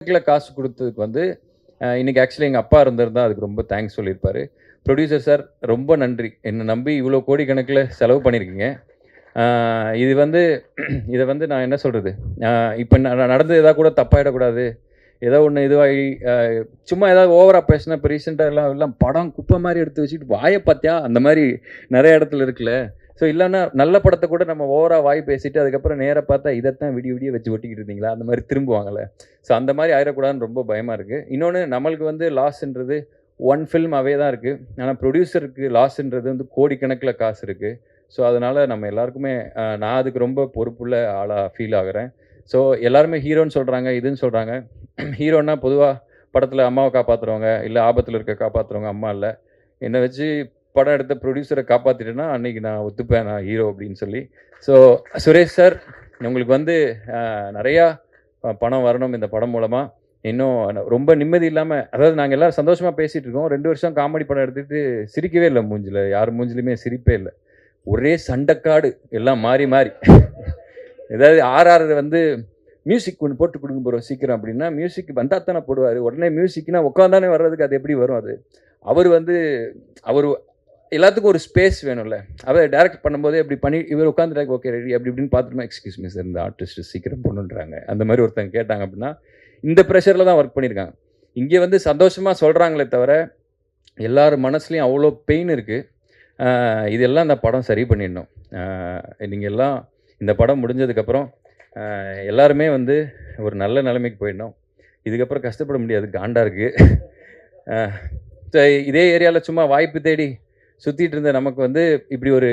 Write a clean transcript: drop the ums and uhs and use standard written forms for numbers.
காசு குடுத்ததுக்கு வந்து இன்னைக்கு ஆக்சுவலி எங்க அப்பா இருந்திருந்தா அதுக்கு ரொம்ப தேங்க்ஸ் சொல்லியிருப்பாரு. "புரொடியூசர் சார் ரொம்ப நன்றி. என்ன நம்பி இவ்ளோ கோடிக்கணக்குல செலவு பண்ணியிருக்கீங்க. ஆ இது வந்து இத வந்து நான் என்ன சொல்றது? அ இப்ப நடந்தது ஏதாவது கூட தப்பாயிடக்கூடாது. ஏதோ ஒண்ணு இதுவாகி சும்மா ஏதாவது ஓவரா பேசினா இப்ப ரீசென்ட்டா எல்லாம் எல்லாம் படம் குப்பை மாரி எடுத்து வச்சுட்டு வாய பாத்தியா? அந்த மாரி நெறைய இடத்துல இருக்குல்ல. ஸோ இல்லன்னா நல்ல படத்த கூட நம்ம ஓவரா வாய் பேசிட்டு, அதுக்கப்புறம் நேரா பார்த்தா இதத்தான் விடிய விடிய வச்சு ஒட்டிக்கிட்டு இருந்தீங்களா? அந்த மாரி திரும்புவாங்கல்ல. ஸோ அந்த மாரி ஆயிறக்கூடாதுன்னு ரொம்ப பயமா இருக்கு. இன்னொன்னு நம்மளுக்கு வந்து லாஸ்ன்றது 1 ஃபில்ம் அவே தான் இருக்கு. ஆனா ப்ரொடியூசருக்கு லாஸ்ன்றது வந்து கோடிக்கணக்குல காசு இருக்கு. ஸோ அதனால நம்ம எல்லாருக்குமே நான் அதுக்கு ரொம்ப பொறுப்புள்ள ஆளா ஃபீல் ஆகுறேன். ஸோ எல்லாருமே ஹீரோன்னு சொல்றாங்க, இதுன்னு சொல்றாங்க. ஹீரோன்னா பொதுவா படத்துல அம்மாவ காப்பாத்துறவங்க, இல்ல ஆபத்துல இருக்க காப்பாத்துறவங்க அம்மா இல்ல. என்ன வச்சு படம் எடுத்த ப்ரொடியூசர காப்பாத்திட்டேன்னா, அன்னைக்கு நான் ஒத்துப்பேன் நான் ஹீரோ அப்படின்னு சொல்லி. ஸோ சுரேஷ் சார், உங்களுக்கு வந்து நெறையா பணம் வரணும் இந்த படம் மூலமா. இன்னும் ரொம்ப நிம்மதி இல்லாம அதாவது நாங்க எல்லாரும் சந்தோஷமா பேசிட்டு இருக்கோம். 2 வருஷம் காமெடி படம் எடுத்துட்டு சிரிக்கவே இல்ல மூஞ்சில. யார் மூஞ்சிலயுமே சிரிப்பே இல்ல. ஒரே சண்டைக்காடு எல்லாம் மாறி மாறி. ஏதாவது ஆர்ஆர் வந்து மியூசிக் ஒண்ணு போட்டு குடுங்க ப்ரோ சீக்கிரம் அப்படின்னா, மியூசிக் வந்தா தானே போடுவாரு. உடனே மியூசிக்னா உட்காந்தானே வர்றதுக்கு அது எப்படி வரும் அது? அவரு வந்து அவரு எல்லாத்துக்கும் ஒரு ஸ்பேஸ் வேணும்ல. அவர் டைரக்ட் பண்ணும்போதே இப்படி பண்ணி இவர் உட்காந்துட்டாரு ஓகே ரெடி அப்படி இப்படின்னு பார்த்துட்டு எக்ஸ்கியூஸ் மீ சார் இந்த ஆர்டிஸ்ட் சீக்கிரம் பண்ணுன்றாங்க. அந்த மாதிரி ஒருத்தங்க கேட்டாங்க அப்படின்னா, இந்த பிரஷர்ல தான் ஒர்க் பண்ணியிருக்காங்க. இங்க வந்து சந்தோஷமா சொல்றாங்களே தவிர, எல்லார் மனசுலயும் அவ்வளோ பெயின் இருக்கு. இதெல்லாம் இந்த படம் சரி பண்ணிடணும். நீங்க எல்லாம் இந்த படம் முடிஞ்சதுக்கப்புறம் எல்லாருமே வந்து ஒரு நல்ல நிலைமைக்கு போயிடணும். இதுக்கப்புறம் கஷ்டப்பட முடியாது. காண்டா இருக்கு. அ இதே ஏரியால சும்மா வாய்ப்பு தேடி சுத்திட்டு இருந்த நமக்கு வந்து இப்படி ஒரு